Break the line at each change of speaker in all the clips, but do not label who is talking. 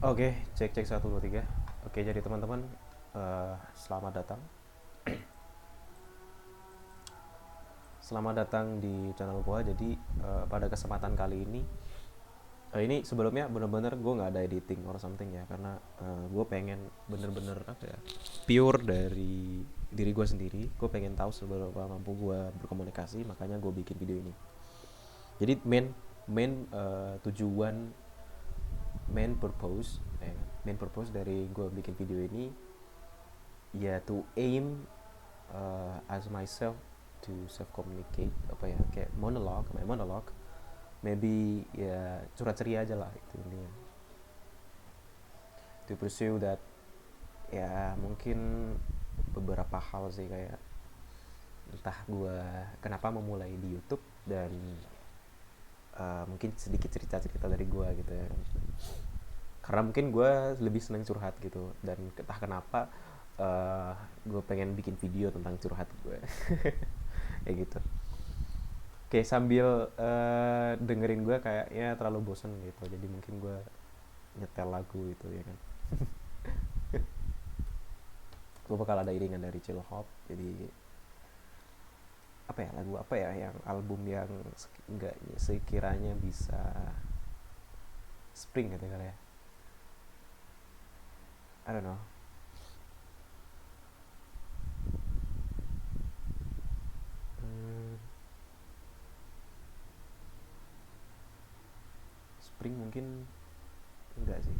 Oke, cek cek 1 2 3. Oke, jadi teman-teman, selamat datang. Selamat datang di channel gua. Jadi pada kesempatan kali ini sebelumnya bener-bener gue nggak ada editing or something ya, karena gue pengen bener-bener apa ya, pure dari diri gue sendiri. Gue pengen tahu seberapa mampu gue berkomunikasi, makanya gue bikin video ini. Jadi tujuan, main purpose dari gue bikin video ini ya to aim as myself to self communicate, apa ya, kayak monolog maybe, ya curhat ceria aja lah itu intinya, to pursue that. Ya mungkin beberapa hal sih, kayak entah gue kenapa memulai di YouTube, dan mungkin sedikit cerita-cerita dari gue gitu ya, karena mungkin gue lebih seneng curhat gitu, dan entah kenapa gue pengen bikin video tentang curhat gue. Kayak gitu. Oke, sambil dengerin gue kayaknya terlalu bosen gitu, jadi mungkin gue nyetel lagu itu ya kan. Gue bakal ada iringan dari chill hop. Jadi apa ya, lagu apa ya, yang album yang enggak sekiranya bisa spring gitu kali ya, I don't know. hmm, Spring mungkin enggak sih,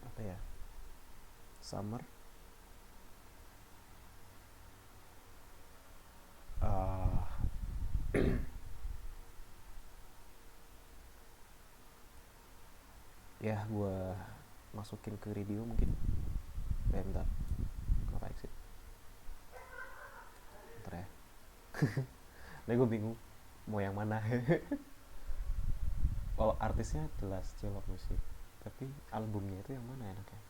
apa ya, summer. uh, Ya gue masukin ke radio mungkin. Bentar, kenapa exit, bentar ya. Nah, gue bingung mau yang mana. Kalau artisnya jelas Cilok Musik, tapi albumnya itu yang mana enaknya?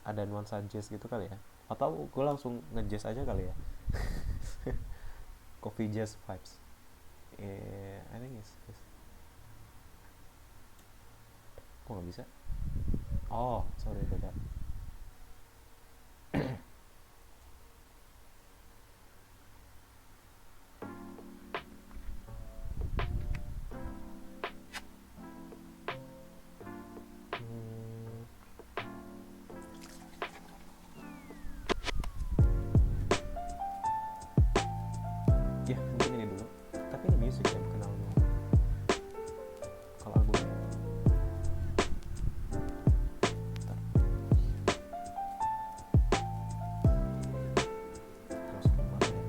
Ada nuansa jazz gitu kali ya, atau gue langsung nge-jazz aja kali ya. Coffee jazz vibes. I think it's kok nggak bisa. Oh sorry, beda. Hmm, ya mungkin ini dulu, tapi ini music ya, bukan album. Kalau albumnya, bentar, terus kemana ya.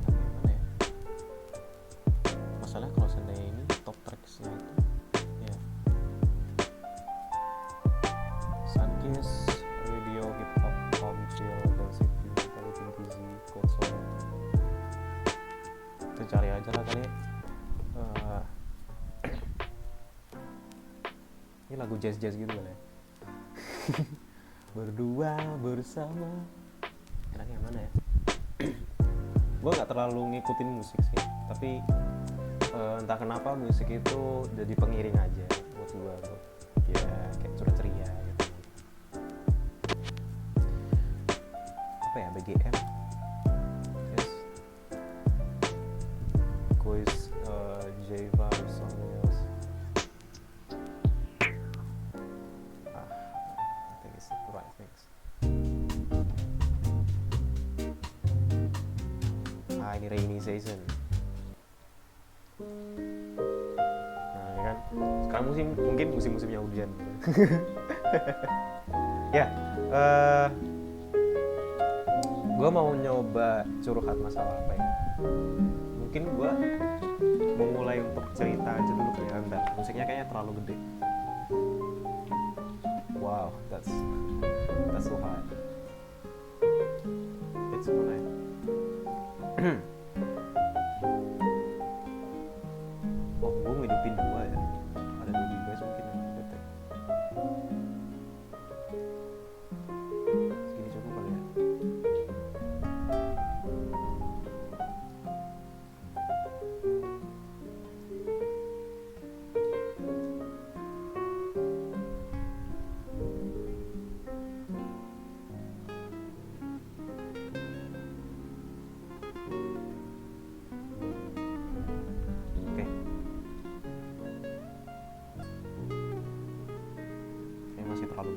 Enaknya yang mana ya, masalahnya kalau seandainya ini top tracksnya itu ya Sunkiss, Radio, Hip Hop, Home, Chill, Density, Intelligent Busy, Cold Soul. Itu cari aja lah kali. Eh, ini lagu jazz-jazz gitu kali ya. Berdua bersama. Enaknya yang mana ya? Gue nggak terlalu ngikutin musik sih, tapi entah kenapa musik itu jadi pengiring aja buat gue, buat ya kayak curhat ceria gitu. Apa ya, BGM, yes, Quiz, Java or something else. I think it's the right things. Ini rainy season. Nah ya kan, sekarang mungkin musim-musimnya hujan. Ya, gue mau nyoba curhat masalah apa ya. Mungkin gue mau mulai untuk cerita aja dulu ya. Bentar, musiknya kayaknya terlalu gede. Wow, that's so high. It's mana ya? Oh, gue ngidupin dua ya. Ada dua device mungkin yang bete.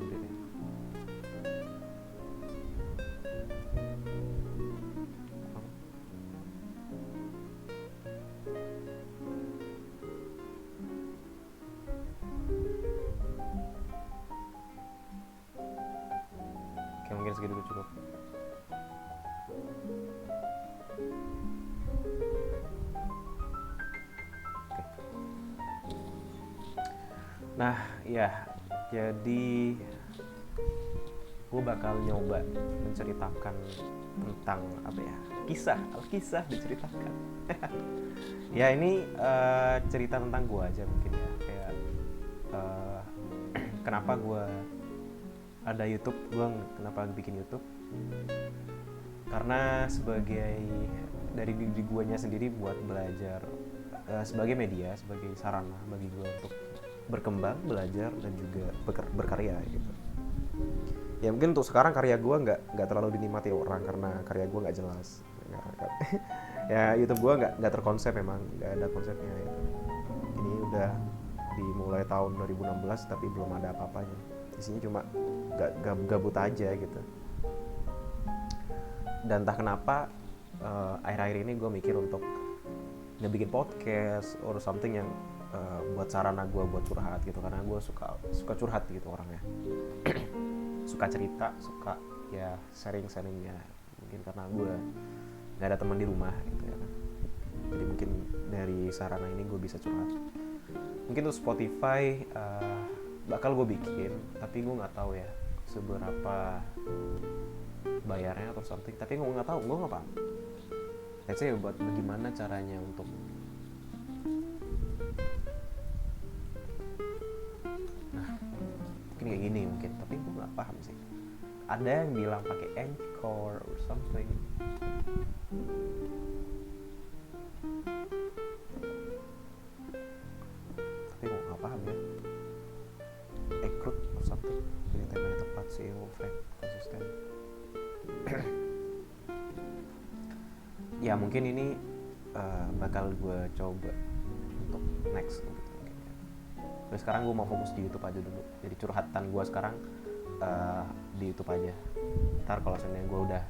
sendiri. Oke, mungkin segitu dulu cukup. Nah, ya, jadi gue bakal nyoba menceritakan tentang apa ya, kisah diceritakan. Ya ini cerita tentang gue aja mungkin ya, kayak kenapa gue ada YouTube, gue kenapa bikin YouTube, karena sebagai dari diri gue nya sendiri buat belajar, sebagai media, sebagai sarana bagi gue untuk berkembang, belajar dan juga berkarya gitu. Ya mungkin untuk sekarang karya gue nggak terlalu dinikmati orang karena karya gue nggak jelas. Ya YouTube gue nggak terkonsep, memang nggak ada konsepnya gitu. Ini udah dimulai tahun 2016 tapi belum ada apa-apanya. Isinya cuma gabut aja gitu. Dan entah kenapa akhir-akhir ini gue mikir untuk ngebikin podcast or something yang buat sarana gue buat curhat gitu, karena gue suka curhat gitu orangnya. Suka cerita, suka ya sharing-sharingnya, mungkin karena gue nggak ada teman di rumah gitu ya kan. Jadi mungkin dari sarana ini gue bisa curhat. Mungkin untuk Spotify bakal gue bikin, tapi gue nggak tahu ya seberapa bayarnya atau something, tapi gue nggak tahu, gue nggak paham. Let's say buat bagaimana caranya untuk mungkin kayak gini mungkin, tapi gue nggak paham sih. Ada yang bilang pakai Anchor or something. Tapi gue nggak paham ya. Ekrut or something. Jadi temanya tepat sih, Frank konsisten. Ya mungkin ini bakal gue coba untuk next gitu mungkin ya. Terus sekarang gue mau fokus di YouTube aja dulu. Jadi curhatan gue sekarang di YouTube aja. Ntar kalau seandainya gue udah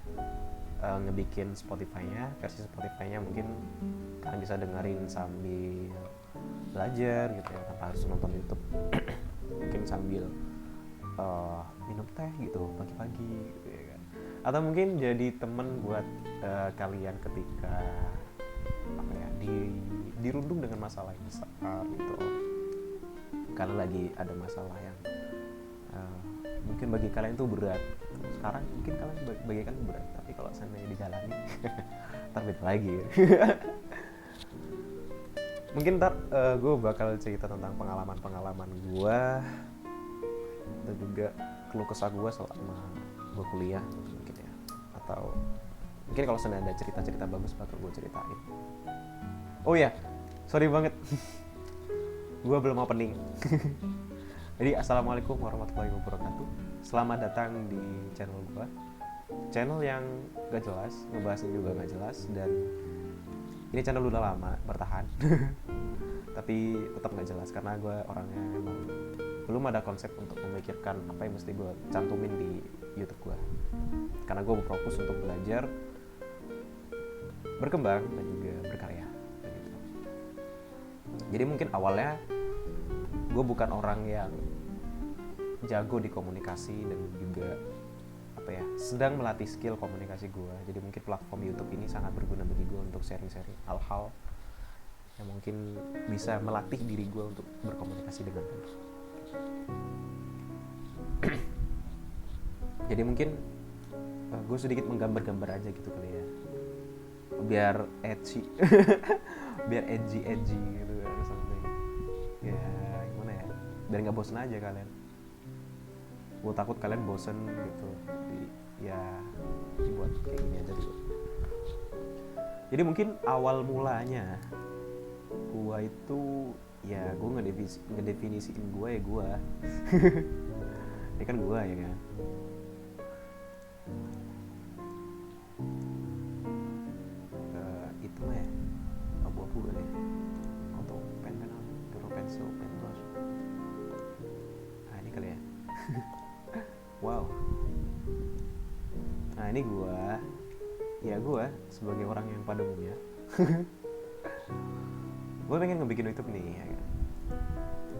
ngebikin Spotify-nya, versi Spotify-nya mungkin kalian bisa dengerin sambil belajar gitu ya, tanpa harus nonton YouTube. Mungkin sambil minum teh gitu pagi-pagi gitu ya kan. Atau mungkin jadi temen buat kalian ketika apa ya, dirundung dengan masalah yang besar gitu. Kalian lagi ada masalah yang mungkin bagi kalian itu berat. Sekarang mungkin kalian bagi kalian berat, tapi kalau seandainya dijalani ntar beda lagi. Mungkin ntar gue bakal cerita tentang pengalaman gue dan juga keluh kesah gue selama gue kuliah mungkin ya. Atau mungkin kalau seandainya ada cerita-cerita bagus bakal gue ceritain. Oh ya, sorry banget. Gue belum opening. Jadi assalamualaikum warahmatullahi wabarakatuh. Selamat datang di channel gue. Channel yang gak jelas, ngebahasnya juga gak jelas. Dan ini channel udah lama bertahan. Tapi tetap gak jelas karena gue orangnya emang belum ada konsep untuk memikirkan apa yang mesti gue cantumin di YouTube gue. Karena gue berfokus untuk belajar, berkembang dan juga berkarya gitu. Jadi mungkin awalnya gue bukan orang yang jago di komunikasi dan juga apa ya, sedang melatih skill komunikasi gue. Jadi mungkin platform YouTube ini sangat berguna bagi gue untuk sharing-sharing hal-hal yang mungkin bisa melatih diri gue untuk berkomunikasi dengan baik. Jadi mungkin gue sedikit menggambar-gambar aja gitu kali ya, biar edgy. Biar edgy gitu kan, something ya, gimana ya, biar nggak bosen aja kalian. Gue takut kalian bosen gitu. Jadi ya dibuat kayak gini aja dulu. Jadi mungkin awal mulanya gue itu ya, gue ngedefinisiin gue ya gue. Ini kan gue ya kan. Itu mah ya abu-abu kali ya, atau pensil, pen brush. Nah ini kali ya. Wow. Nah ini gue sebagai orang yang pada umumnya gue pengen ngebikin YouTube nih ya kan?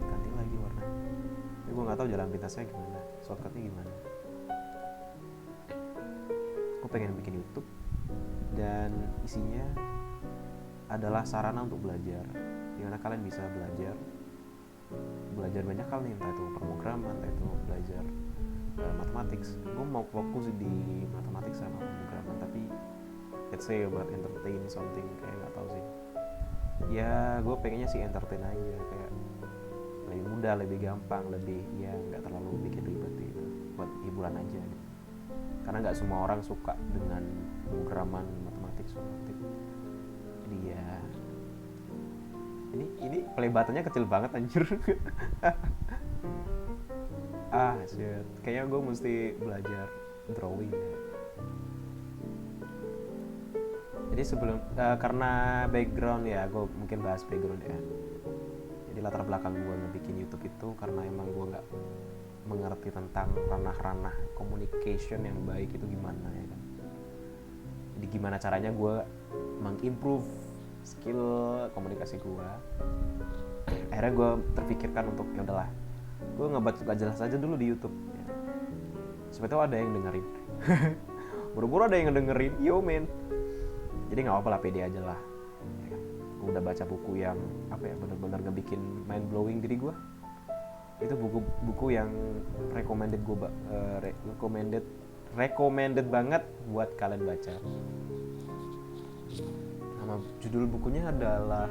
Ganti lagi warnanya, tapi gue nggak tahu jalan pintasnya gimana, shortcutnya gimana. Gue pengen bikin YouTube dan isinya adalah sarana untuk belajar, dimana kalian bisa belajar banyak hal nih, entah itu pemrograman, entah itu belajar matematik. Gue mau fokus di matematik sama pemrograman, tapi let's say about entertain something, kayak nggak tahu sih. Ya gue pengennya sih entertain aja, kayak lebih mudah, lebih gampang, lebih ya nggak terlalu bikin ribet gitu, buat hiburan aja gitu. Karena nggak semua orang suka dengan pemrograman matematik. Jadi ya ini pelebatannya kecil banget anjir. Shit, kayaknya gue mesti belajar drawing ya. Jadi sebelum karena background ya, gue mungkin bahas background ya. Jadi latar belakang gue ngebikin YouTube itu karena emang gue nggak mengerti tentang ranah-ranah communication yang baik itu gimana ya kan. Jadi gimana caranya gue mengimprove skill komunikasi gue. Akhirnya gue terpikirkan untuk ya udahlah, gue ngebuat gak jelas aja dulu di YouTube ya. Sebetulnya ada yang dengerin. Buru-buru ada yang dengerin, yo men. Jadi nggak apa-apa lah, pede aja lah ya kan? Gue udah baca buku yang apa ya, benar-benar ngebikin mind blowing diri gue. Itu buku yang recommended banget buat kalian baca. Nama judul bukunya adalah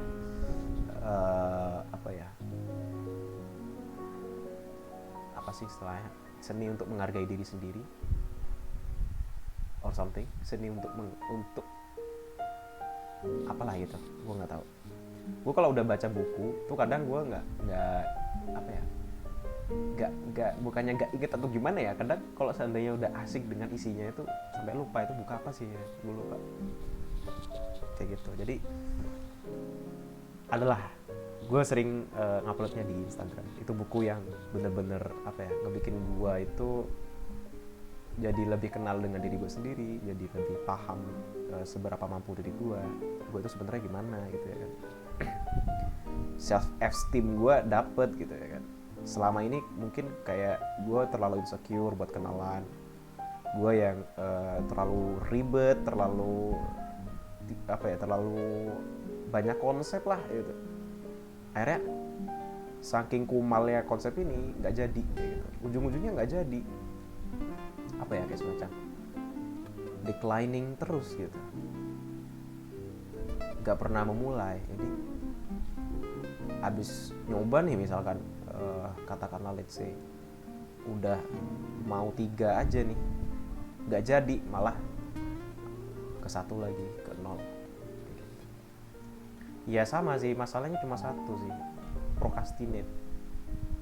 apa sih istilahnya, seni untuk menghargai diri sendiri or something, seni untuk apalah gitu, gue nggak tahu. Gue kalau udah baca buku tuh kadang gue nggak bukannya nggak inget atau gimana ya, kadang kalau seandainya udah asik dengan isinya itu sampai lupa itu buku apa sih ya, gue lupa kayak gitu. Jadi adalah gue sering nguploadnya di Instagram. Itu buku yang bener-bener ngebikin gue itu jadi lebih kenal dengan diri gue sendiri, jadi lebih paham seberapa mampu diri gue itu sebenarnya gimana gitu ya kan. Self esteem gue dapet gitu ya kan. Selama ini mungkin kayak gue terlalu insecure buat kenalan, gue yang terlalu ribet, terlalu banyak konsep lah gitu. Akhirnya saking kumalnya konsep ini nggak jadi gitu. Ujung-ujungnya nggak jadi, kayak semacam declining terus gitu, nggak pernah memulai. Jadi abis nyoba nih misalkan katakanlah let's say udah mau 3 aja nih nggak jadi, malah ke 1 lagi, ke 0. Ya sama sih, masalahnya cuma satu sih, procrastinate.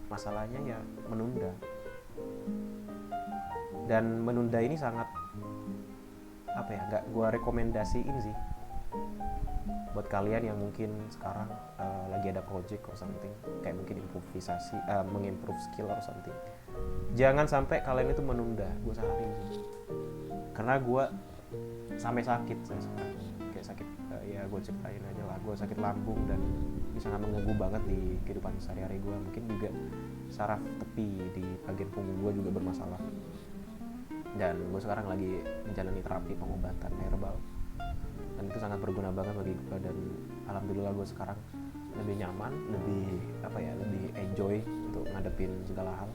Masalahnya ya menunda. Dan menunda ini sangat nggak gue rekomendasiin sih buat kalian yang mungkin sekarang lagi ada project or something, kayak mungkin improvisasi, mengimprove skill or something. Jangan sampai kalian itu menunda, gue saranin sih. Karena gue sampai sakit saya sekarang, kayak sakit ya gue ceritain aja lah, gue sakit lambung dan ini sangat mengganggu banget di kehidupan sehari-hari gue. Mungkin juga saraf tepi di bagian punggung gue juga bermasalah. Dan gue sekarang lagi menjalani terapi pengobatan herbal, dan itu sangat berguna banget bagi gue. Dan alhamdulillah gue sekarang lebih nyaman, lebih enjoy untuk ngadepin segala hal.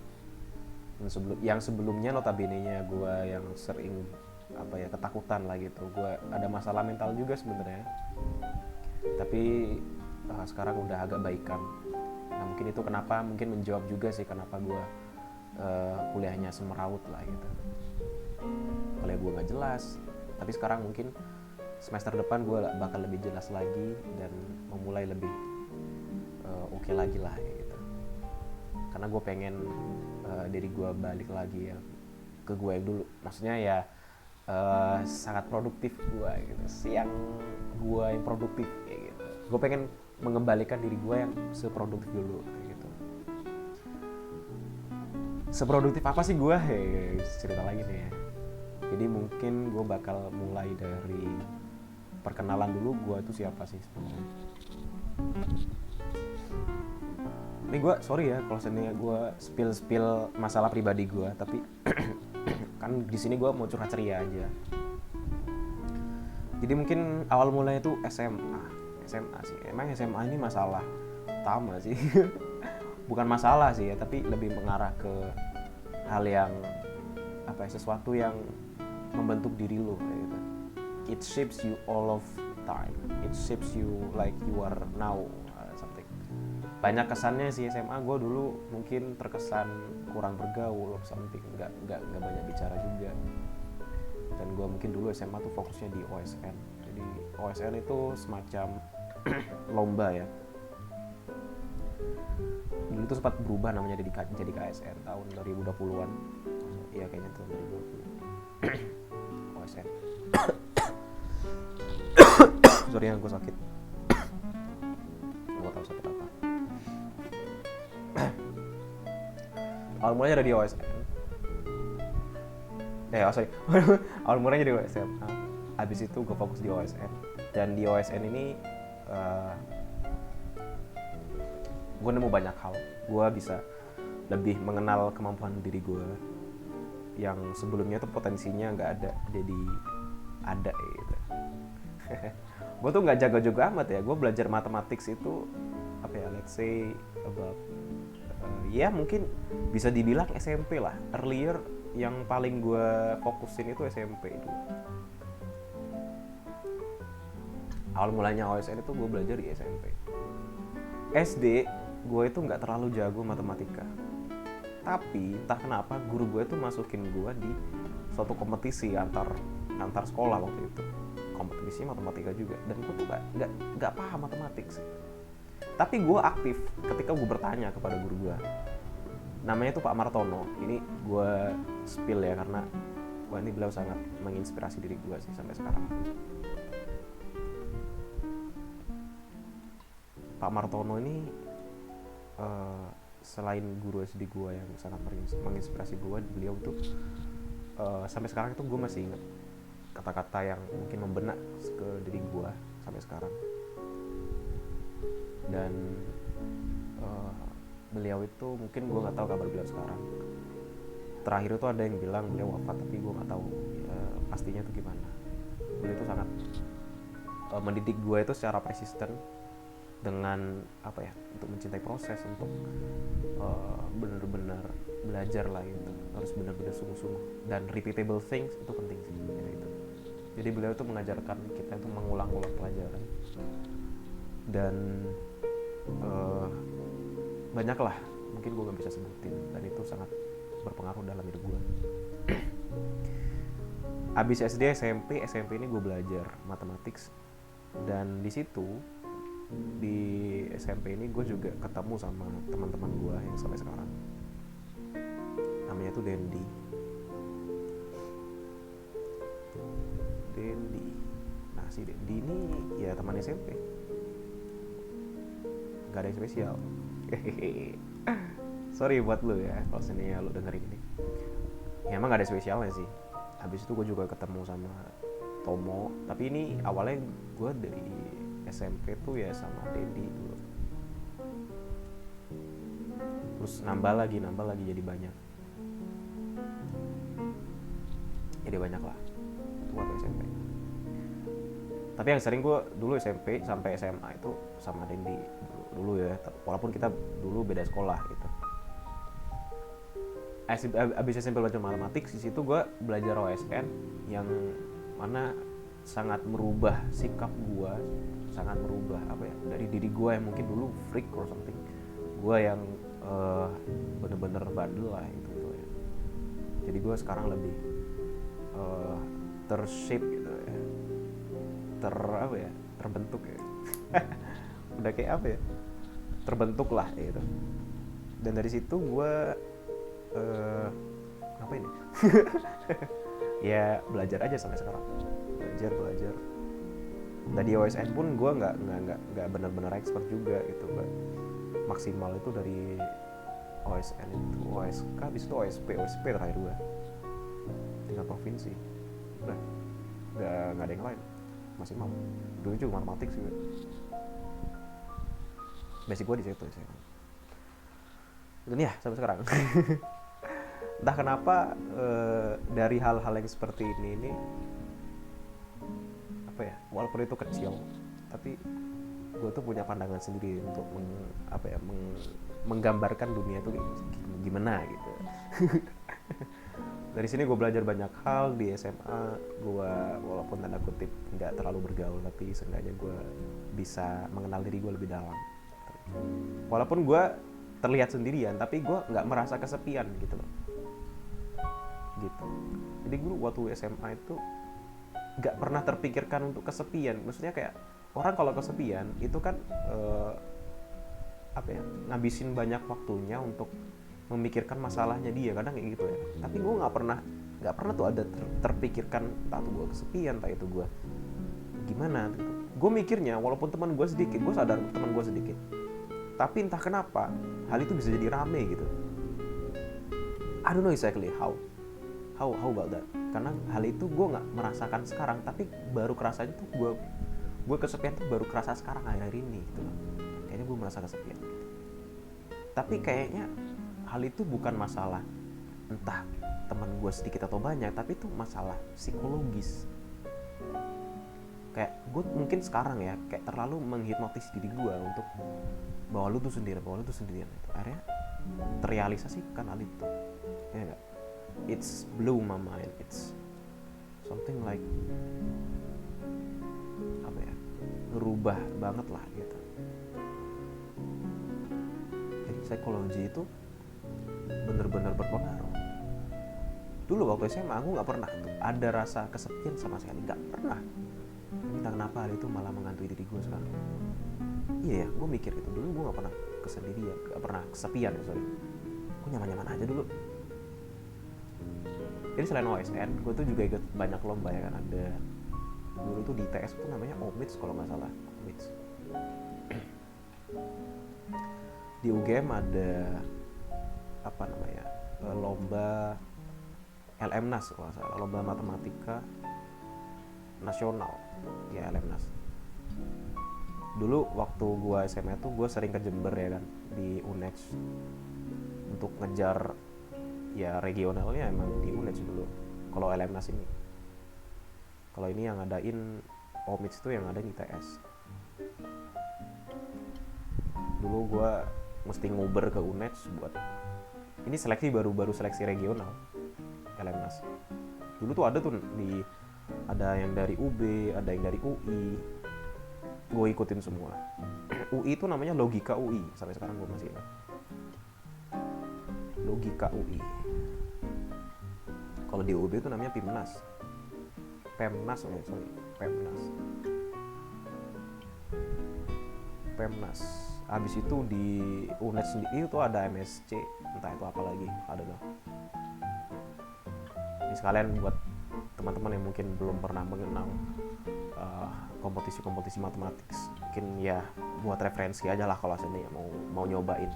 Dan yang sebelumnya notabene-nya gue yang sering ketakutan lah gitu, gue ada masalah mental juga sebenarnya, tapi sekarang udah agak baikan. Nah mungkin itu kenapa, mungkin menjawab juga sih kenapa gue kuliahnya semeraut lah gitu. Kuliah gue nggak jelas, tapi sekarang mungkin semester depan gue bakal lebih jelas lagi dan memulai lebih oke lagi lah gitu. Karena gue pengen diri gue balik lagi ya ke gue yang dulu, maksudnya ya sangat produktif gue gitu, siang gue yang produktif kayak gitu. Gue pengen mengembalikan diri gue yang seproduktif dulu kayak gitu. Seproduktif apa sih gue? Cerita lagi nih ya. Jadi mungkin gue bakal mulai dari perkenalan dulu gue tuh siapa sih sebenarnya. Ini gue sorry ya kalau seandainya gue spill masalah pribadi gue, tapi kan di sini gue mau curhat ceria aja. Jadi mungkin awal mulanya itu SMA sih. Emang SMA ini masalah utama sih. Bukan masalah sih ya, tapi lebih mengarah ke hal yang apa ya, sesuatu yang membentuk diri lo kayak gitu. It shapes you all of time. It shapes you like you are now, something. Banyak kesannya sih SMA gue dulu mungkin terkesan kurang bergaul, something. Nggak banyak bicara juga. Dan gue mungkin dulu SMA tuh fokusnya di OSN. Jadi OSN itu semacam lomba ya. Dulu tuh sempat berubah namanya jadi KSN tahun 2020-an. Iya kayaknya tahun 2020. OSN. Sorry yang gue sakit. Gue tahu sakit apa. Awal mulanya dari OSN. Awal mulanya dari SMA. Habis itu gue fokus di OSN. Dan di OSN ini gue nemu banyak hal. Gue bisa lebih mengenal kemampuan diri gue yang sebelumnya tuh potensinya nggak ada, jadi ada gitu. Gue tuh nggak jago-jago amat ya. Gue belajar matematik itu apa ya, let's say about ya mungkin bisa dibilang SMP lah. Earlier yang paling gue fokusin itu SMP itu. Awal mulanya OSN itu gue belajar di SMP. SD gue itu nggak terlalu jago matematika, tapi entah kenapa guru gue itu masukin gue di suatu kompetisi antar sekolah waktu itu. Kompetisinya matematika juga, dan gue tuh nggak paham matematik sih. Tapi gue aktif ketika gue bertanya kepada guru gue. Namanya tuh Pak Martono. Ini gue spill ya karena ini beliau sangat menginspirasi diri gue sih sampai sekarang. Pak Martono ini selain guru SD gue yang sangat menginspirasi gue, beliau tuh sampai sekarang itu gue masih ingat kata-kata yang mungkin membenak ke diri gue sampai sekarang. Dan beliau itu mungkin gue nggak tahu kabar beliau sekarang. Terakhir itu ada yang bilang beliau wafat, tapi gue nggak tahu pastinya itu gimana. Beliau itu sangat mendidik gue itu secara persisten dengan apa ya, untuk mencintai proses, untuk benar-benar belajar lah gitu. Harus benar-benar sungguh-sungguh, dan repeatable things itu penting sih gitu. Jadi beliau itu mengajarkan kita itu mengulang-ulang pelajaran, dan banyak lah mungkin gue gak bisa sebutin, dan itu sangat berpengaruh dalam hidup gue. Abis SD, SMP ini gue belajar matematik, dan di situ di SMP ini gue juga ketemu sama teman-teman gue yang sampai sekarang. Namanya tuh Dendi. Nah si Dendi ini ya teman SMP, gak ada yang spesial. Sorry buat lu ya kalau seandainya lu dengerin ini. Ya emang gak ada spesialnya sih. Habis itu gue juga ketemu sama Tomo, tapi ini awalnya gue dari SMP tuh ya sama Dendi dulu. Terus nambah lagi jadi banyak lah itu waktu SMP. Tapi yang sering gue dulu SMP sampai SMA itu sama Dendi dulu ya, walaupun kita dulu beda sekolah gitu. Abis SMP belajar matematik, di situ gue belajar OSN yang mana sangat merubah sikap gue, sangat merubah apa ya, dari diri gue yang mungkin dulu freak or something, gue yang bener-bener bandel lah itu ya. Jadi gue sekarang lebih tershape gitu ya, terbentuk ya. Udah kayak apa ya, terbentuk lah gitu. Dan dari situ gue ngapain ya? Ya belajar aja sampai sekarang, belajar. Tadi OSN pun gue nggak benar-benar expert juga gitu, maksimal itu dari OSN itu OSK, habis itu OSP terakhir gue tinggal provinsi. Udah nggak ada yang lain, masih mau dulu juga matematik sih gue. Basic gue di situ sih. Dan ya sampai sekarang entah kenapa dari hal-hal yang seperti ini apa ya, walaupun itu kecil tapi gue tuh punya pandangan sendiri untuk menggambarkan dunia tuh gimana gitu. Dari sini gue belajar banyak hal. Di SMA gue walaupun tanda kutip nggak terlalu bergaul, tapi seenggaknya gue bisa mengenal diri gue lebih dalam. Walaupun gue terlihat sendirian, tapi gue nggak merasa kesepian gitu loh. Gitu. Jadi gue waktu SMA itu nggak pernah terpikirkan untuk kesepian. Maksudnya kayak orang kalau kesepian itu kan ngabisin banyak waktunya untuk memikirkan masalahnya dia, kadang kayak gitu ya. Tapi gue nggak pernah tuh ada terpikirkan entah itu gue kesepian, entah itu gue gimana gitu. Gue mikirnya walaupun teman gue sedikit, gue sadar teman gue sedikit, tapi entah kenapa hal itu bisa jadi rame gitu. I don't know exactly how about that. Karena hal itu gue nggak merasakan sekarang, tapi baru kerasanya tuh gue kesepian tuh baru kerasa sekarang akhir-akhir ini gitu loh. Kayaknya gue merasa kesepian gitu. Tapi kayaknya hal itu bukan masalah entah teman gue sedikit atau banyak, tapi itu masalah psikologis. Kayak gue mungkin sekarang ya kayak terlalu menghipnotis diri gue untuk bahwa lu tuh sendirian. Akhirnya terrealisasikan hal itu, ya nggak? It's blew my mind. It's something like ngerubah banget lah gitu. Jadi psikologi itu bener-bener berpengaruh. Dulu waktu SMA aku nggak pernah tuh ada rasa kesepian sama sekali, nggak pernah. Entah kenapa hal itu malah menghantui diri gue sekarang. Iya ya, gue mikir gitu. Dulu gue nggak pernah kesendirian, nggak pernah kesepian ya, sorry. Gue nyaman-nyaman aja dulu. Jadi selain OSN, gue tuh juga ikut banyak lomba ya kan. Ada dulu tuh di ITS tuh namanya OMITS kalau nggak salah. OMITS. Di UGM ada lomba LMNAS kalau nggak salah, lomba matematika nasional ya, LMNAS. Dulu waktu gue SMA tuh gue sering ke Jember ya kan, di UNEX untuk ngejar ya regionalnya. Emang di UNEX dulu kalau LMNAS ini. Kalau ini yang ngadain OMITS itu yang ada di ITS. Dulu gue mesti nguber ke UNEX buat ini seleksi baru seleksi regional LMNAS. Dulu tuh ada yang dari UB, ada yang dari UI. Gue ikutin semua. UI itu namanya Logika UI, sampai sekarang gue masih ingat. Logika UI. Kalau di UB itu namanya Pemnas. Habis itu di UNED sendiri itu ada MSC, entah itu apa lagi, I don't know. Ini sekalian buat teman-teman yang mungkin belum pernah mengenal kompetisi matematik, mungkin ya buat referensi aja lah kalau sini ya, mau nyobain.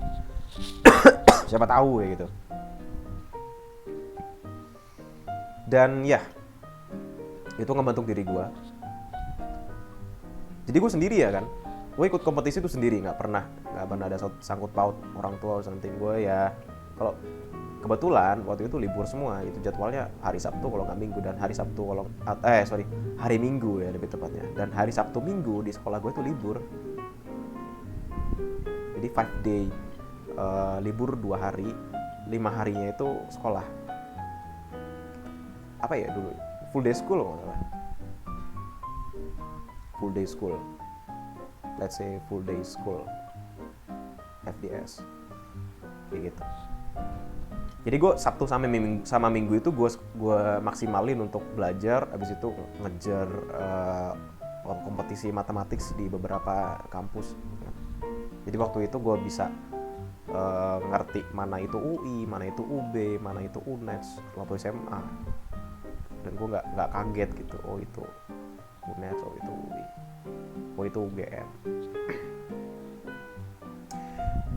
Siapa tahu ya gitu. Dan ya itu ngebentuk diri gue. Jadi gue sendiri ya kan, gue ikut kompetisi itu sendiri, nggak pernah ada sangkut paut orang tua something. Gue ya kalau kebetulan waktu itu libur semua, itu jadwalnya hari Sabtu kalau nggak Minggu, dan hari Sabtu hari Minggu ya lebih tepatnya, dan hari Sabtu Minggu di sekolah gue itu libur. Jadi 5 day libur 2 hari, 5 harinya itu sekolah. Apa ya dulu, full day school nggak salah. Full day school, let's say full day school, FDS kayak gitu. Jadi gue Sabtu sama Minggu itu gue maksimalin untuk belajar, abis itu ngejar kompetisi matematik di beberapa kampus. Jadi waktu itu gue bisa ngerti mana itu UI, mana itu UB, mana itu UNES waktu SMA. Dan gue nggak kaget gitu, oh itu UNES, oh itu UI, oh itu UGM.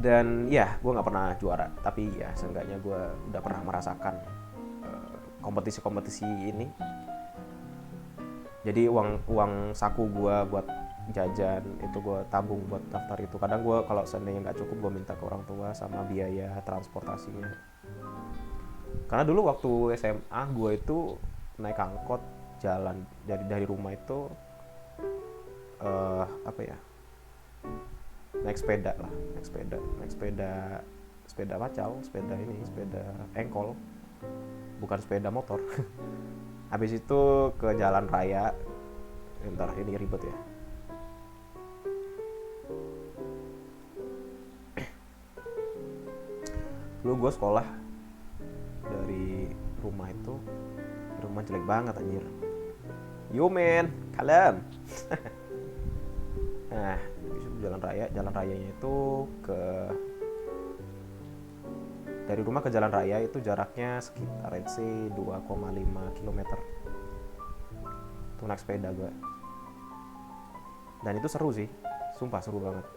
Dan ya gue nggak pernah juara, tapi ya seenggaknya gue udah pernah merasakan kompetisi-kompetisi ini. Jadi uang saku gue buat jajan itu gue tabung buat daftar itu. Kadang gue kalau seandainya nggak cukup gue minta ke orang tua sama biaya transportasinya. Karena dulu waktu SMA gue itu naik angkot jalan dari rumah itu naik sepeda pacau, sepeda engkol, bukan sepeda motor. Habis itu ke jalan raya. Bentar, ini ribet ya. Dulu gue sekolah dari rumah jelek banget anjir. Yo men, kalem. Nah, jalan rayanya itu dari rumah ke jalan raya itu jaraknya sekitar let's say 2,5 km. Itu naik sepeda gue. Dan itu seru sih, sumpah seru banget.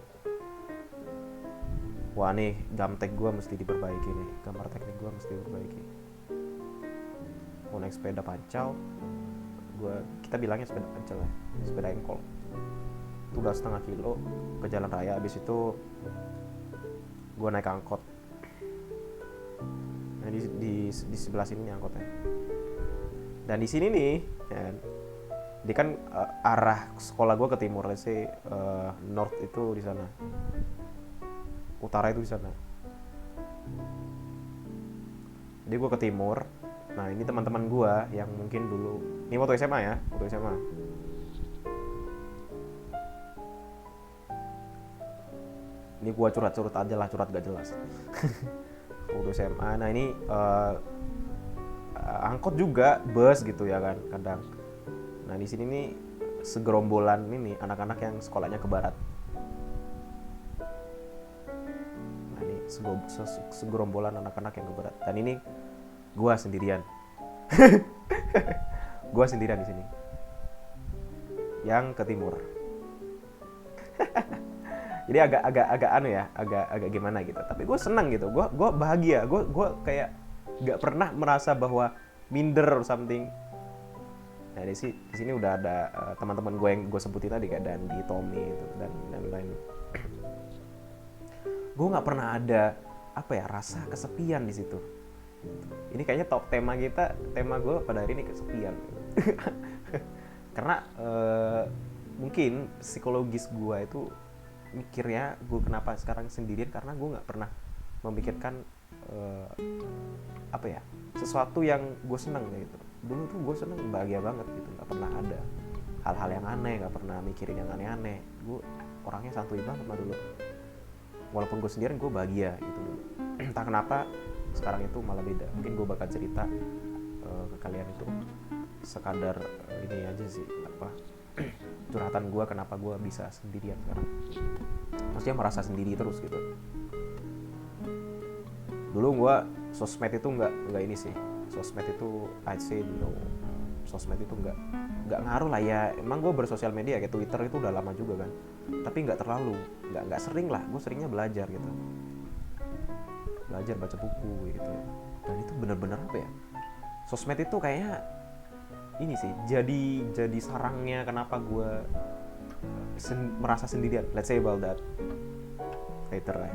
Wah nih, gamtek gue mesti diperbaiki nih, gambar teknik gue mesti diperbaiki. Mau naik sepeda pancau, kita bilangnya sepeda pancau ya, sepeda engkol. Itu udah setengah kilo ke jalan raya. Abis itu gue naik angkot. Nah di sebelah sini nih angkotnya. Dan di sini nih, ya, dia kan arah sekolah gue ke timur, let's say north itu di sana, utara itu di sana. Jadi gue ke timur. Nah ini teman-teman gue yang mungkin dulu, ini waktu SMA ya, ini gue curhat aja lah, curhat gak jelas. Waktu SMA. Nah ini angkot juga, bus gitu ya kan kadang. Nah di sini nih segerombolan ini anak-anak yang sekolahnya ke barat. Nah ini segerombolan anak-anak yang ke barat. Dan ini gue sendirian. Gue sendirian di sini. Yang ke timur. Jadi agak anu ya, agak gimana gitu. Tapi gue senang gitu. Gue bahagia. Gue kayak nggak pernah merasa bahwa minder or something. Nah di sini udah ada teman-teman gue yang gue sebutin tadi kayak Dandi, Tommy itu dan lain. Gue nggak pernah ada rasa kesepian di situ. Ini kayaknya top tema kita, tema gue pada hari ini kesepian. Karena mungkin psikologis gue itu mikirnya gue kenapa sekarang sendirian, karena gue nggak pernah memikirkan sesuatu yang gue seneng gitu. Dulu tuh gue seneng, bahagia banget gitu, nggak pernah ada hal-hal yang aneh, nggak pernah mikirin yang aneh-aneh. Gue orangnya santuy banget mah dulu. Walaupun gue sendirian gue bahagia gitu dulu. Entah kenapa sekarang itu malah beda. Mungkin gue bakal cerita ke kalian itu sekadar ini aja sih, curhatan gue kenapa gue bisa sendirian sekarang. Maksudnya merasa sendiri terus gitu. Dulu gue sosmed itu nggak ini sih. Sosmed itu I'd say no. Sosmed itu nggak ngaruh lah ya. Emang gue bersosial media kayak Twitter itu udah lama juga kan. Tapi nggak terlalu, nggak sering lah. Gue seringnya belajar gitu. Belajar baca buku gitu. Dan itu bener-bener sosmed itu kayaknya ini sih jadi sarangnya kenapa gue merasa sendirian. Let's say about that later lah.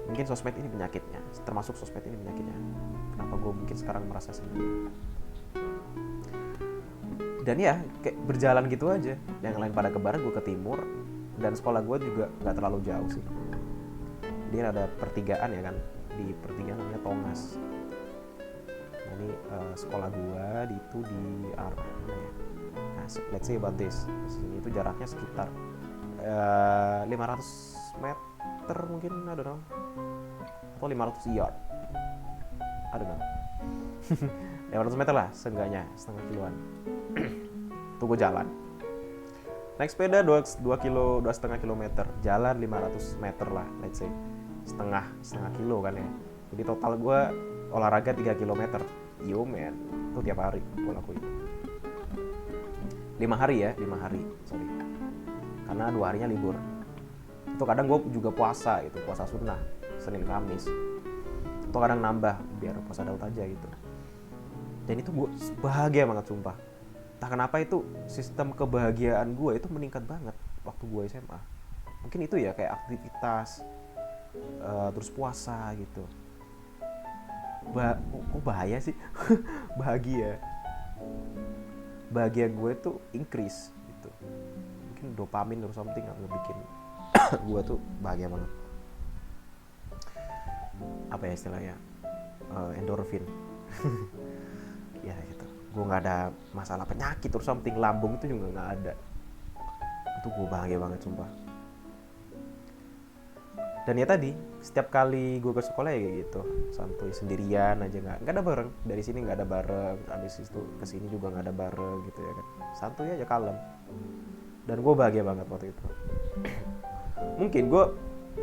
Mungkin sosmed ini penyakitnya, termasuk sosmed ini penyakitnya. Kenapa gue mungkin sekarang merasa sendiri. Dan ya kayak berjalan gitu aja. Yang lain pada ke barat, gue ke timur. Dan sekolah gue juga gak terlalu jauh sih. Dia ada pertigaan ya kan. Di pertigaan namanya Tongas. Nah ini sekolah gue itu di arah mana ya. Nah let's say about this. Sini itu jaraknya sekitar 500 meter mungkin, I don't know. Atau 500 yard, I don't know. 500 meter lah seenggaknya, setengah kiloan. Tuh gue jalan naik sepeda 2,5 kilometer, jalan 500 meter lah, let's say setengah kilo kan ya. Jadi total gue olahraga 3 kilometer. Yo man, itu tiap hari gue lakuin. 5 hari, sorry, karena 2 harinya libur. Itu kadang gue juga puasa gitu, puasa sunnah Senin Kamis, atau kadang nambah biar puasa Daud aja gitu. Dan itu gue bahagia banget sumpah. Entah kenapa itu sistem kebahagiaan gue itu meningkat banget waktu gue SMA. Mungkin itu ya kayak aktivitas, terus puasa gitu. Kok bahaya sih? Bahagia gue tuh increase gitu. Mungkin dopamin atau something yang ngebikin gue tuh bahagia banget. Apa ya istilahnya? Endorfin. Ya gitu. Gue nggak ada masalah penyakit atau something, lambung itu juga nggak ada. Itu gue bahagia banget sumpah. Dan ya tadi setiap kali gue ke sekolah ya kayak gitu, santuy sendirian aja, nggak ada bareng. Dari sini nggak ada bareng, abis itu kesini juga nggak ada bareng gitu ya kan, santuy aja, kalem. Dan gue bahagia banget waktu itu. Mungkin gue,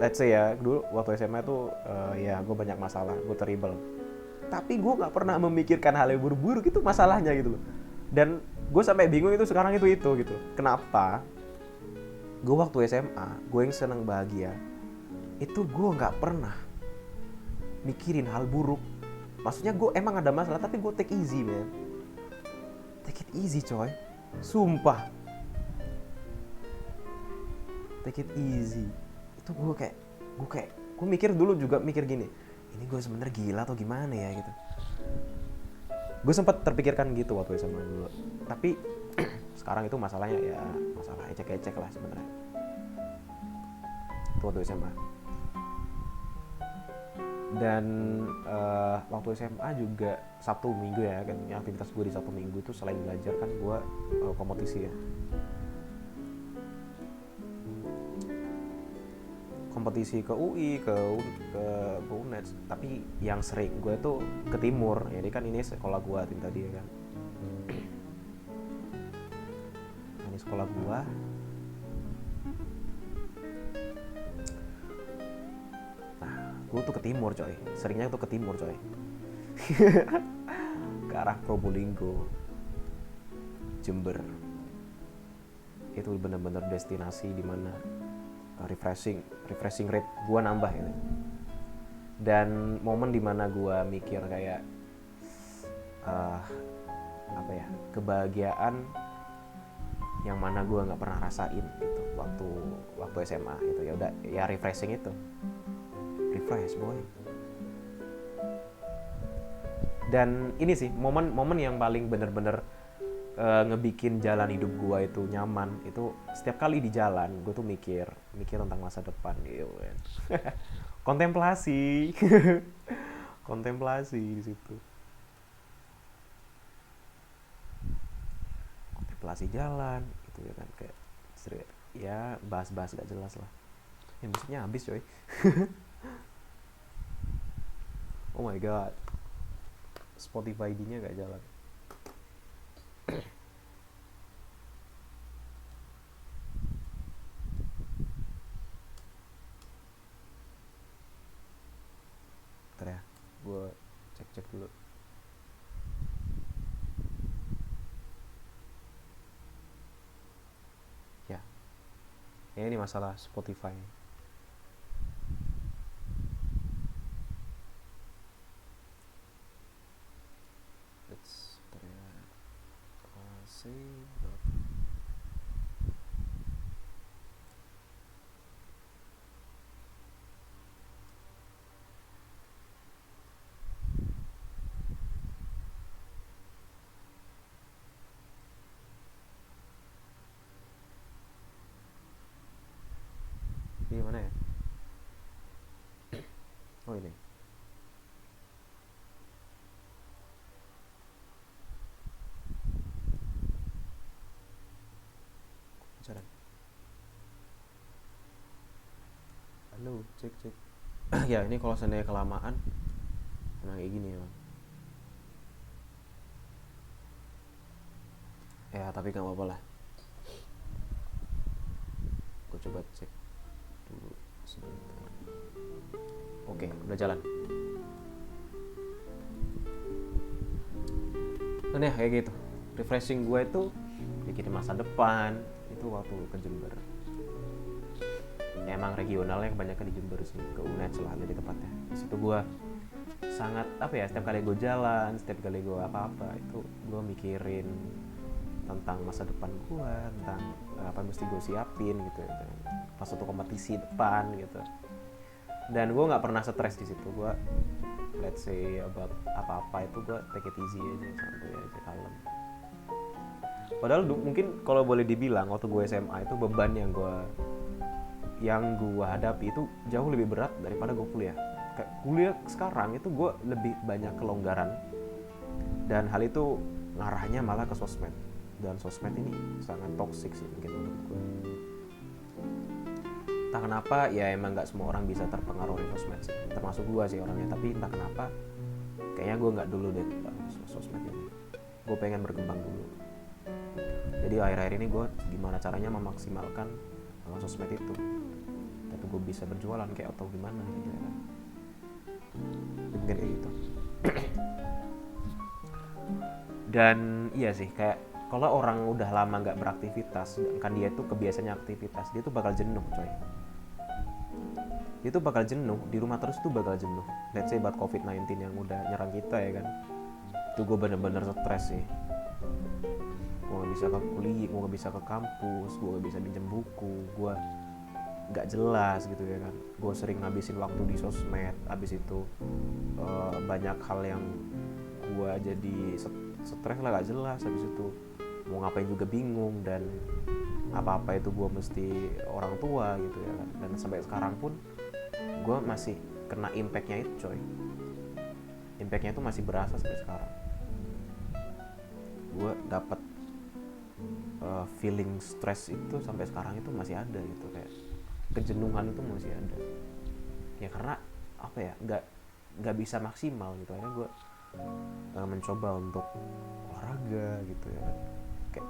let's say ya, dulu waktu SMA tuh ya gue banyak masalah, gue terrible. Tapi gue nggak pernah memikirkan hal yang buruk-buruk itu masalahnya gitu loh. Dan gue sampai bingung itu sekarang itu gitu. Kenapa? Gue waktu SMA, gue yang seneng bahagia, itu gue nggak pernah mikirin hal buruk. Maksudnya gue emang ada masalah, tapi gue take easy man. Take it easy coy, sumpah. Take it easy. Itu gue mikir dulu juga mikir gini, ini gue sebenarnya gila atau gimana ya gitu. Gue sempat terpikirkan gitu waktu SMA dulu. Tapi sekarang itu masalahnya ya masalah ecek-ecek lah sebenarnya. Itu waktu SMA. Dan waktu SMA juga Sabtu Minggu ya kan, aktivitas gue di Sabtu Minggu itu selain belajar kan gue kompetisi ya, kompetisi ke UI, ke UNED. Tapi yang sering gue tuh ke timur, jadi kan ini sekolah gue tim tadi ya kan, ini sekolah gue. Gue tuh ke timur coy, seringnya tuh ke timur coy. Ke arah Probolinggo, Jember. Itu benar-benar destinasi dimana refreshing rate gue nambah gitu. Dan momen dimana gue mikir kayak apa ya, kebahagiaan yang mana gue nggak pernah rasain gitu waktu SMA itu. Ya udah ya, refreshing itu. Refresh boy. Dan ini sih momen yang paling bener-bener ngebikin jalan hidup gue itu nyaman. Itu setiap kali di jalan gue tuh mikir tentang masa depan gitu kan. Kontemplasi. Kontemplasi di situ. Kontemplasi jalan gitu ya kan, kayak ya bahas-bahas gak jelas lah. Ya musiknya habis coy. Oh my god, Spotify ID-nya gak jalan. Bentar ya, gue cek dulu. Ya ini masalah Spotify. Ini mana ya? Oh ini. Jalan. Halo, cek. Ya ini kalau seandainya kelamaan emang kayak gini ya. Ya tapi gak apa-apa lah. Gue coba cek dulu sebentar. Oke, udah jalan. Dan ya kayak gitu, refreshing gue itu bikin masa depan itu waktu ke Jember. ya emang regionalnya kebanyakan di Jember sih, ke UNED lah jadi tepatnya. Di situ gue sangat apa ya, setiap kali gue jalan, setiap kali gue apa-apa itu gue mikirin tentang masa depan gue, tentang apa yang mesti gue siapin gitu ya, pas suatu kompetisi depan gitu. Dan gue nggak pernah stres di situ. Gue let's say about apa-apa itu gue take it easy aja, santai aja, kalem. Padahal mungkin kalau boleh dibilang waktu gue SMA itu beban yang gue hadapi itu jauh lebih berat daripada gue kuliah. Kayak kuliah sekarang itu gue lebih banyak kelonggaran, dan hal itu ngarahnya malah ke sosmed. Dan sosmed ini sangat toksik sih mungkin menurut gue. Entah kenapa ya, emang nggak semua orang bisa terpengaruh dari sosmed sih, termasuk gue sih orangnya. Tapi entah kenapa kayaknya gue nggak dulu deh sosmed ini. Gue pengen berkembang dulu. Jadi akhir-akhir ini gue gimana caranya memaksimalkan sosmed itu, tapi gue bisa berjualan kayak atau gimana gitu ya kan. Mungkin kayak gitu. Dan iya sih, kayak kalau orang udah lama nggak beraktivitas, kan dia tuh kebiasaannya aktivitas, dia tuh bakal jenuh coy. Dia tuh bakal jenuh, di rumah terus tuh bakal jenuh. Let's say buat COVID-19 yang udah nyerang kita ya kan. Itu gue bener-bener stres sih. Gue gak bisa ke kuliah, gue gak bisa ke kampus, gue gak bisa pinjam buku, gue gak jelas gitu ya kan. Gue sering ngabisin waktu di sosmed, abis itu banyak hal yang gue jadi stres lah, gak jelas. Abis itu mau ngapain juga bingung, dan apa-apa itu gue mesti orang tua gitu ya kan. Dan sampai sekarang pun gue masih kena impactnya itu coy. Impactnya itu masih berasa sampai sekarang. Gue dapet feeling stress itu sampai sekarang itu masih ada gitu, kayak kejenuhan itu masih ada ya, karena apa ya, nggak bisa maksimal gitu. Akhirnya gue mencoba untuk olahraga gitu ya, kayak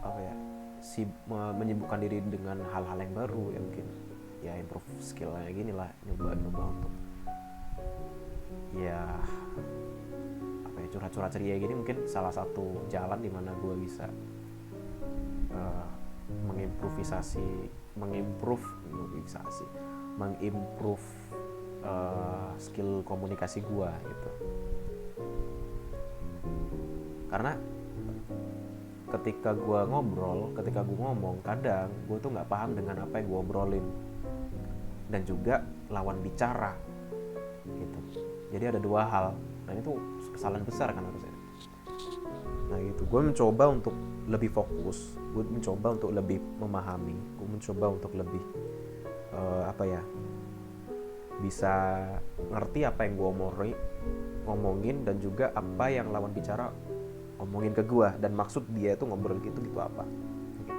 apa ya, menyibukkan diri dengan hal-hal yang baru ya, mungkin ya improve skillnya gini lah, nyoba untuk ya curhat-curhat ceria gini. Mungkin salah satu jalan dimana gue bisa mengimprove skill komunikasi gue gitu. Karena ketika gue ngomong, kadang gue tuh nggak paham dengan apa yang gue obrolin, dan juga lawan bicara gitu. Jadi ada dua hal, dan itu kesalahan besar kan harusnya. Nah gitu, gue mencoba untuk lebih fokus, gue mencoba untuk lebih memahami, gue mencoba untuk lebih bisa ngerti apa yang gue ngomongin, dan juga apa yang lawan bicara ngomongin ke gue, dan maksud dia itu ngobrol gitu apa gitu.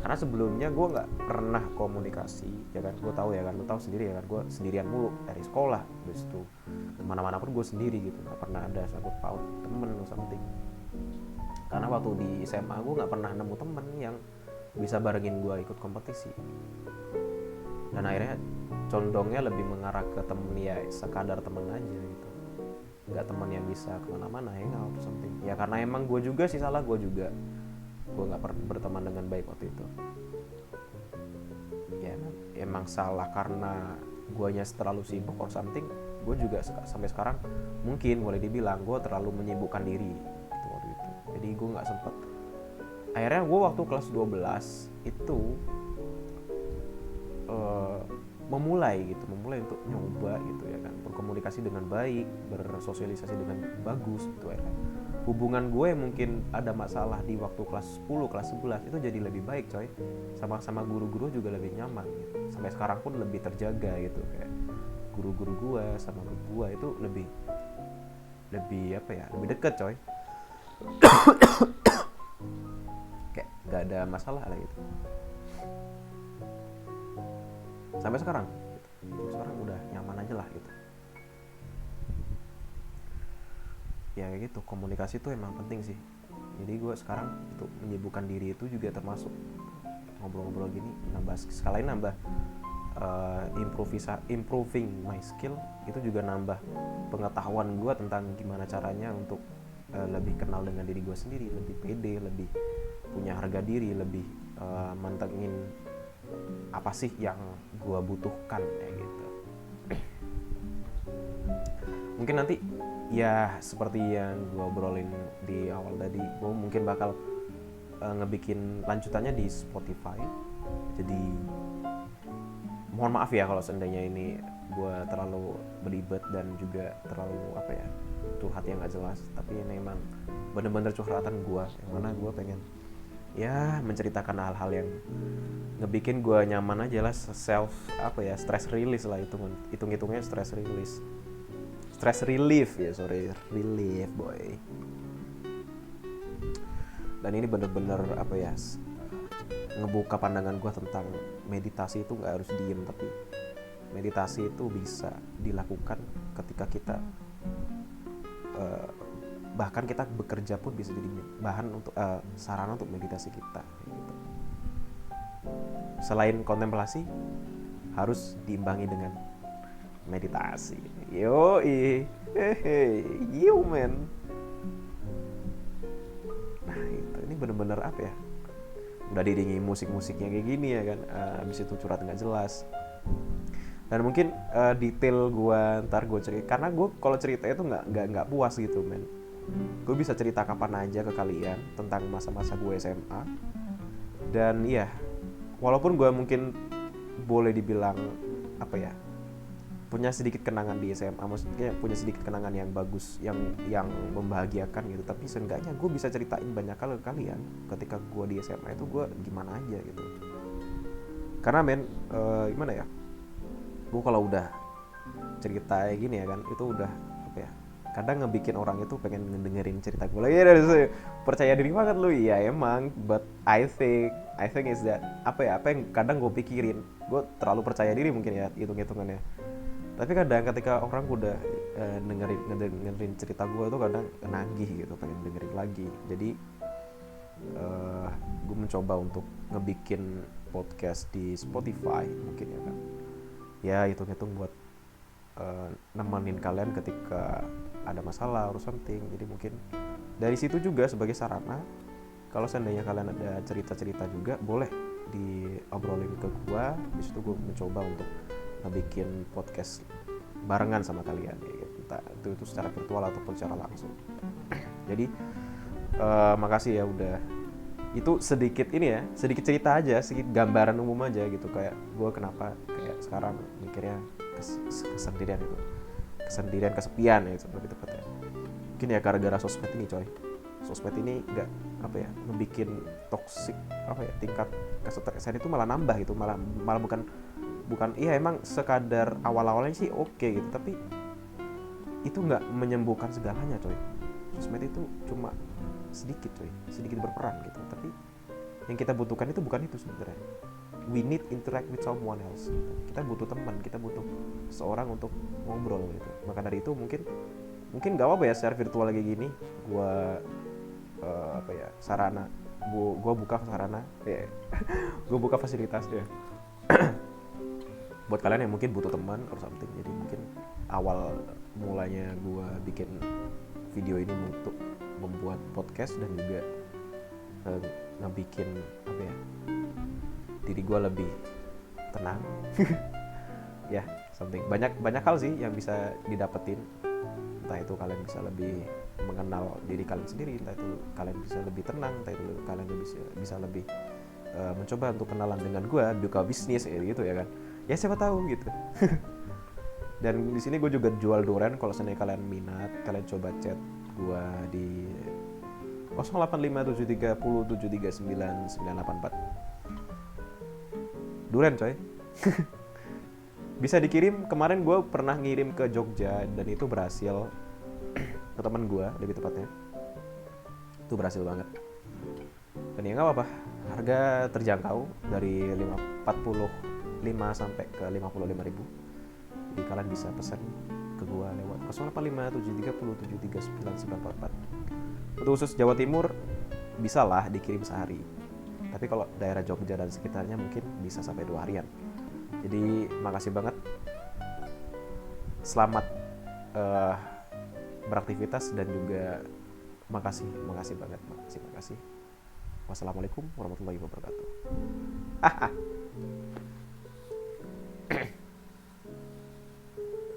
Karena sebelumnya gue nggak pernah komunikasi ya kan. Gue tahu ya kan, lo tahu sendiri ya kan, gue sendirian mulu dari sekolah, terus itu kemana-mana pun gue sendiri gitu, nggak pernah ada sangkut paut temen atau something. Karena waktu di SMA gue nggak pernah nemu temen yang bisa barengin gue ikut kompetisi, dan akhirnya condongnya lebih mengarah ke temen ya sekadar temen aja gitu, nggak temen yang bisa kemana-mana hangout atau something. Ya karena emang gue juga sih salah, gue nggak pernah berteman dengan baik waktu itu. Ya emang salah karena guanya terlalu sibuk or something. Gue juga sampai sekarang mungkin boleh dibilang gue terlalu menyibukkan diri gitu waktu itu. Jadi gue nggak sempet. Akhirnya gue waktu kelas 12 itu memulai untuk nyoba gitu ya kan, berkomunikasi dengan baik, bersosialisasi dengan bagus gitu ya kan. Hubungan gue mungkin ada masalah di waktu kelas 10, kelas 11 itu jadi lebih baik coy. Sama guru-guru juga lebih nyaman gitu. Sampai sekarang pun lebih terjaga gitu, kayak guru-guru gue sama guru gue itu lebih deket coy. Kayak gak ada masalah lah gitu. Sampai sekarang udah nyaman aja lah gitu. Ya kayak gitu, komunikasi itu emang penting sih. Jadi gue sekarang untuk menyibukkan diri itu juga termasuk ngobrol-ngobrol gini, sekalian nambah improving my skill. Itu juga nambah pengetahuan gue tentang gimana caranya untuk lebih kenal dengan diri gue sendiri, lebih pede, lebih punya harga diri, lebih mantengin apa sih yang gue butuhkan kayak gitu. Mungkin nanti ya seperti yang gue obrolin di awal tadi, gue mungkin bakal ngebikin lanjutannya di Spotify. Jadi mohon maaf ya kalau seandainya ini gue terlalu belibet dan juga terlalu curhat yang gak jelas, tapi ini emang bener-bener curhatan gue, yang mana gue pengen ya menceritakan hal-hal yang ngebikin gue nyaman aja lah, stress release lah, hitung-hitungnya stress relief relief boy. Dan ini bener-bener ngebuka pandangan gue tentang meditasi itu nggak harus diem, tapi meditasi itu bisa dilakukan ketika kita bahkan kita bekerja pun bisa jadi bahan untuk sarana untuk meditasi kita gitu. Selain kontemplasi harus diimbangi dengan meditasi. You man. Nah itu, ini bener-bener udah diiringi musik-musiknya kayak gini ya kan, abis itu curhat nggak jelas. Dan mungkin detail gue ntar gue cerita, karena gue kalau cerita itu nggak puas gitu men. Gue bisa cerita kapan aja ke kalian tentang masa-masa gue SMA. Dan ya walaupun gue mungkin boleh dibilang punya sedikit kenangan di SMA, maksudnya punya sedikit kenangan yang bagus, yang membahagiakan gitu, tapi seenggaknya gue bisa ceritain banyak hal ke kalian ketika gue di SMA itu gue gimana aja gitu. Karena gimana ya, gue kalau udah cerita gini ya kan, itu udah kadang ngebikin orang itu pengen ngedengerin cerita gue lagi. Percaya diri banget lu, ya emang, but I think is that apa yang kadang gue pikirin, gue terlalu percaya diri mungkin ya hitung-hitungannya. Tapi kadang ketika orang udah dengerin cerita gue itu kadang nagih gitu, pengen dengerin lagi. Jadi gue mencoba untuk ngebikin podcast di Spotify mungkin ya kan, ya hitung-hitung buat nemenin kalian ketika ada masalah or something. Jadi mungkin dari situ juga sebagai sarana, kalau seandainya kalian ada cerita-cerita juga boleh diobrolin ke gua. Di situ gua mencoba untuk ngebikin podcast barengan sama kalian ya gitu. Entah itu secara virtual ataupun secara langsung. Jadi makasih ya udah. Itu sedikit cerita aja, sedikit gambaran umum aja gitu, kayak gua kenapa kayak sekarang mikirnya kesendirian, kesepian ya lebih tepatnya. Mungkin ya gara-gara sosmed ini coy. Sosmed ini nggak ngebikin toksik tingkat kesetresan itu malah nambah gitu, malah bukan iya emang sekadar awal-awalnya sih oke gitu, tapi itu nggak menyembuhkan segalanya coy. Sosmed itu cuma sedikit berperan gitu, tapi yang kita butuhkan itu bukan itu sebenarnya. We need interact with someone else gitu. Kita butuh teman, kita butuh seorang untuk ngobrol gitu. Maka dari itu mungkin gak apa-apa ya secara virtual kayak gini, sarana gue buka sarana gue buka fasilitas ya buat kalian yang mungkin butuh teman or something. Jadi mungkin awal mulanya gue bikin video ini untuk membuat podcast dan juga ngebikin diri gue lebih tenang. Ya something, banyak hal sih yang bisa didapetin. Entah itu kalian bisa lebih mengenal diri kalian sendiri, entah itu kalian bisa lebih tenang, entah itu kalian bisa lebih mencoba untuk kenalan dengan gue, buka bisnis gitu ya kan. Ya siapa tahu gitu. Dan di sini gue juga jual durian, kalau seandainya kalian minat, kalian coba chat gue di 085730739984. Durian coy. Bisa dikirim. Kemarin gue pernah ngirim ke Jogja dan itu berhasil. Ke teman gue lebih tepatnya, itu berhasil banget. Dan ya gak apa-apa, harga terjangkau dari 45 sampai ke 55 ribu. Jadi kalian bisa pesan ke gue lewat 085730739944. Untuk khusus Jawa Timur bisa lah dikirim sehari, tapi kalau daerah Jogja dan sekitarnya mungkin bisa sampai 2 harian. Jadi makasih banget, selamat beraktivitas, dan juga makasih banget. Wassalamualaikum warahmatullahi wabarakatuh.